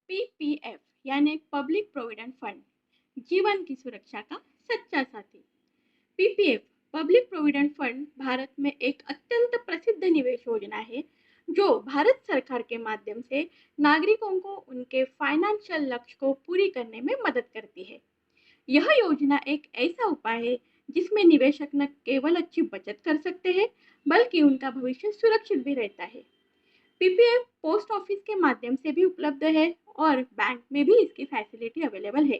PPF यानी public provident fund जीवन की सुरक्षा का सच्चा साथी। PPF public provident fund Bharat में एक अत्यंत प्रसिद्ध निवेश योजना है जो भारत सरकार के माध्यम से नागरिकों को उनके फाइनेंशियल लक्ष्य को पूरी करने में मदद करती है। यह योजना एक ऐसा उपाय है जिसमें निवेशक न केवल अच्छी बचत कर सकते हैं बल्कि उनका भविष्य सुरक्षित भी रहता है। पीपीएफ पोस्ट ऑफिस के माध्यम से भी उपलब्ध है और बैंक में भी इसकी फैसिलिटी अवेलेबल है।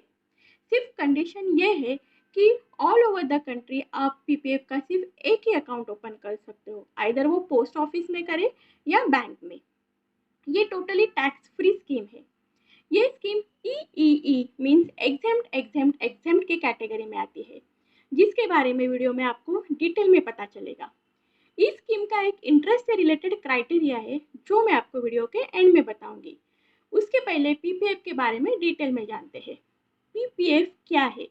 सिर्फ कंडीशन ये है कि ऑल ओवर द कंट्री आप पीपीएफ का सिर्फ एक ही अकाउंट ओपन कर सकते हो, आइदर वो पोस्ट ऑफिस में करें या बैंक में। ये टोटली टैक्स फ्री स्कीम है। ये scheme EEE means exempt exempt exempt के कैटेगरी में आती है, जिसके बारे में वीडियो में आपको डिटेल में पता चलेगा। इस स्कीम का एक इंटरेस्ट से रिलेटेड क्राइटेरिया है जो मैं आपको वीडियो के एंड में बताऊंगी। उसके पहले पीपीएफ के बारे में डिटेल में जानते हैं। पीपीएफ क्या है?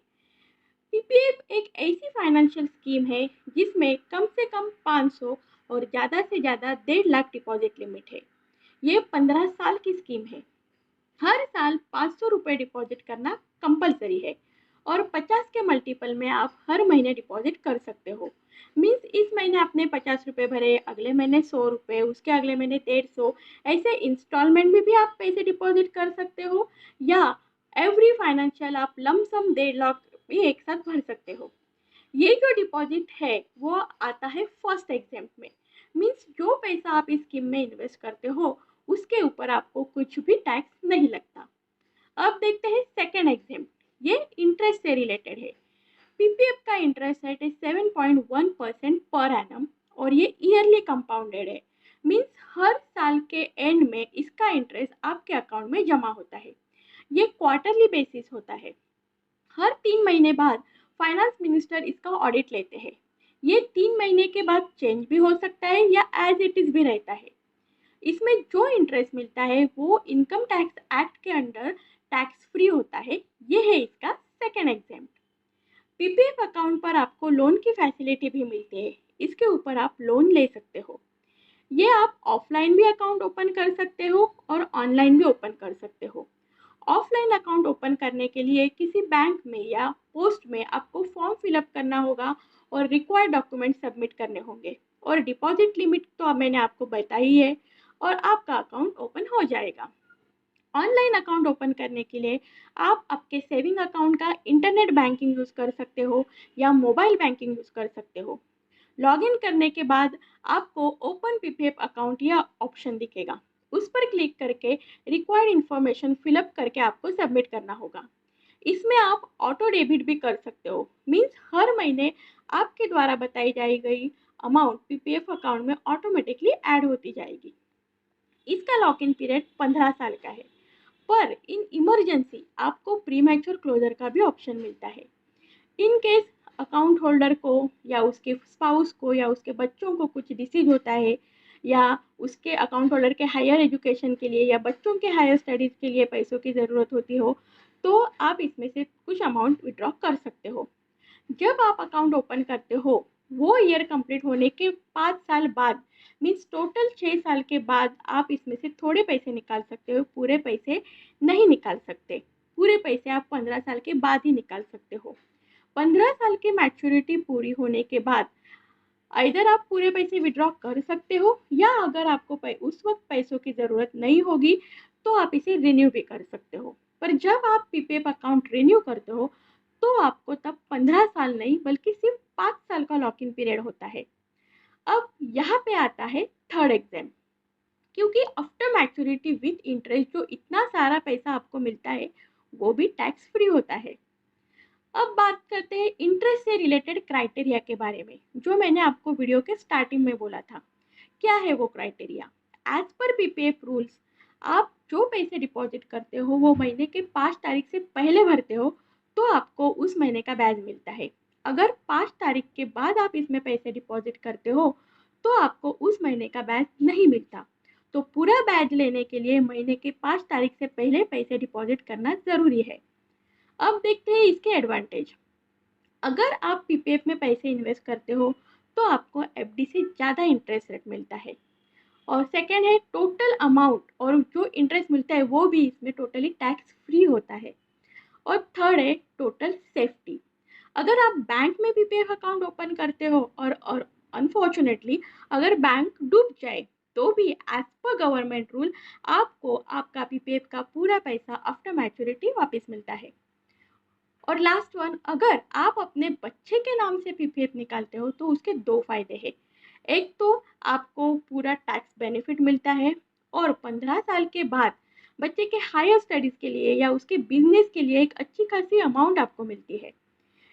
पीपीएफ एक ऐसी फाइनेंशियल स्कीम है जिसमें कम से कम 500 और ज़्यादा से ज़्यादा 1.5 लाख डिपॉजिट लिमिट है। ये 15 साल की स्कीम है। हर साल 500 रुपये डिपॉजिट करना कंपलसरी है और 50 के मल्टीपल में आप हर महीने डिपॉजिट कर सकते हो। मीन्स इस महीने आपने 50 रुपये भरे, अगले महीने 100 रुपये, उसके अगले महीने 150, ऐसे इंस्टॉलमेंट में भी आप पैसे डिपॉजिट कर सकते हो या एवरी फाइनेंशियल आप लमसम 1.5 लाख भी एक साथ भर सकते हो। ये जो डिपॉजिट है वो आता है फर्स्ट एग्जाम में। मीन्स जो पैसा आप इस स्कीम में इन्वेस्ट करते हो उसके ऊपर आपको कुछ भी टैक्स नहीं लगता। अब देखते हैं सेकेंड एग्जाम। ये इंटरेस्ट से रिलेटेड है। पीपीएफ का इंटरेस्ट रेट है 7.1% पर एनम और ये ईयरली कंपाउंडेड है। मीन्स हर साल के एंड में इसका इंटरेस्ट आपके अकाउंट में जमा होता है। ये क्वार्टरली बेसिस होता है। हर 3 महीने बाद फाइनेंस मिनिस्टर इसका ऑडिट लेते हैं। ये 3 महीने के बाद चेंज भी हो सकता है या एज इट इज भी रहता है। इसमें जो इंटरेस्ट मिलता है वो इनकम टैक्स एक्ट के अंडर टैक्स फ्री होता है। ये है इसका सेकेंड एग्जाम। पीपीएफ अकाउंट पर आपको लोन की फैसिलिटी भी मिलती है। इसके ऊपर आप लोन ले सकते हो। ये आप ऑफलाइन भी अकाउंट ओपन कर सकते हो और ऑनलाइन भी ओपन कर सकते हो। ऑफलाइन अकाउंट ओपन करने के लिए किसी बैंक में या पोस्ट में आपको फॉर्म फिलअप करना होगा और रिक्वायर्ड डॉक्यूमेंट सबमिट करने होंगे और डिपॉजिट लिमिट तो अब मैंने आपको बताई है और आपका अकाउंट ओपन हो जाएगा। ऑनलाइन अकाउंट ओपन करने के लिए आप आपके सेविंग अकाउंट का इंटरनेट बैंकिंग यूज़ कर सकते हो या मोबाइल बैंकिंग यूज़ कर सकते हो। लॉगिन करने के बाद आपको ओपन पीपीएफ अकाउंट या ऑप्शन दिखेगा। उस पर क्लिक करके रिक्वायर्ड इन्फॉर्मेशन फिलअप करके आपको सबमिट करना होगा। इसमें आप ऑटो डेबिट भी कर सकते हो। मीन्स हर महीने आपके द्वारा बताई जाई गई अमाउंट पीपीएफ अकाउंट में ऑटोमेटिकली ऐड होती जाएगी। इसका लॉक इन पीरियड 15 साल का है, पर इन इमरजेंसी आपको प्री मैच्योर क्लोजर का भी ऑप्शन मिलता है। इन केस अकाउंट होल्डर को या उसके स्पाउस को या उसके बच्चों को कुछ डिसीज होता है या उसके अकाउंट होल्डर के हायर एजुकेशन के लिए या बच्चों के हायर स्टडीज़ के लिए पैसों की ज़रूरत होती हो तो आप इसमें से कुछ अमाउंट विड्रॉ कर सकते हो। जब आप अकाउंट ओपन करते हो वो ईयर कंप्लीट होने के 5 साल बाद, मीन्स टोटल 6 साल के बाद आप इसमें से थोड़े पैसे निकाल सकते हो, पूरे पैसे नहीं निकाल सकते। पूरे पैसे आप 15 साल के बाद ही निकाल सकते हो। 15 साल की मैच्योरिटी पूरी होने के बाद इधर आप पूरे पैसे विड्रॉ कर सकते हो या अगर आपको उस वक्त पैसों की ज़रूरत नहीं होगी तो आप इसे रिन्यू भी कर सकते हो। पर जब आप पीपीएफ अकाउंट रिन्यू करते हो तो आपको तब 15 साल नहीं बल्कि सिर्फ 5 साल का लॉक इन पीरियड होता है। अब यहाँ पे आता है थर्ड एग्जाम। क्योंकि आफ्टर मैच्योरिटी विथ इंटरेस्ट जो इतना सारा पैसा आपको मिलता है वो भी टैक्स फ्री होता है। अब बात करते हैं इंटरेस्ट से रिलेटेड क्राइटेरिया के बारे में जो मैंने आपको वीडियो के स्टार्टिंग में बोला था। क्या है वो criteria? As per PPF rules आप जो पैसे डिपॉजिट करते हो वो महीने के 5 तारीख से पहले भरते हो तो आपको उस महीने का ब्याज मिलता है। अगर 5 तारीख के बाद आप इसमें पैसे डिपॉजिट करते हो तो आपको उस महीने का ब्याज नहीं मिलता। तो पूरा ब्याज लेने के लिए महीने के 5 तारीख से पहले पैसे डिपॉजिट करना ज़रूरी है। अब देखते हैं इसके एडवांटेज। अगर आप पीपीएफ में पैसे इन्वेस्ट करते हो तो आपको एफडी से ज़्यादा इंटरेस्ट रेट मिलता है। और सेकेंड है टोटल अमाउंट, और जो इंटरेस्ट मिलता है वो भी इसमें टोटली टैक्स फ्री होता है। और थर्ड है टोटल सेफ्टी। अगर आप बैंक में पीपीएफ अकाउंट ओपन करते हो और अनफॉर्चुनेटली अगर बैंक डूब जाए तो भी एज पर गवर्नमेंट रूल आपको आपका पीपीएफ का पूरा पैसा आफ्टर मैच्योरिटी वापस मिलता है। और लास्ट वन, अगर आप अपने बच्चे के नाम से पीपीएफ निकालते हो तो उसके दो फायदे हैं। एक तो आपको पूरा टैक्स बेनिफिट मिलता है, और 15 साल के बाद बच्चे के हायर स्टडीज़ के लिए या उसके बिजनेस के लिए एक अच्छी खासी अमाउंट आपको मिलती है।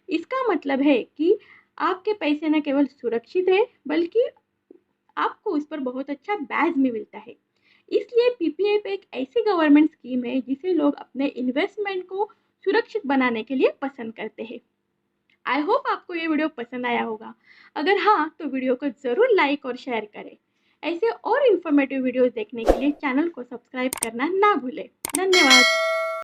इसका मतलब है कि आपके पैसे न केवल सुरक्षित है बल्कि आपको उस पर बहुत अच्छा बैज भी मिलता है। इसलिए पीपीएफ एक ऐसी गवर्नमेंट स्कीम है जिसे लोग अपने इन्वेस्टमेंट को सुरक्षित बनाने के लिए पसंद करते हैं। आई होप आपको ये वीडियो पसंद आया होगा। अगर हाँ तो वीडियो को ज़रूर लाइक और शेयर करें। ऐसे और इन्फॉर्मेटिव वीडियोस देखने के लिए चैनल को सब्सक्राइब करना ना भूलें। धन्यवाद।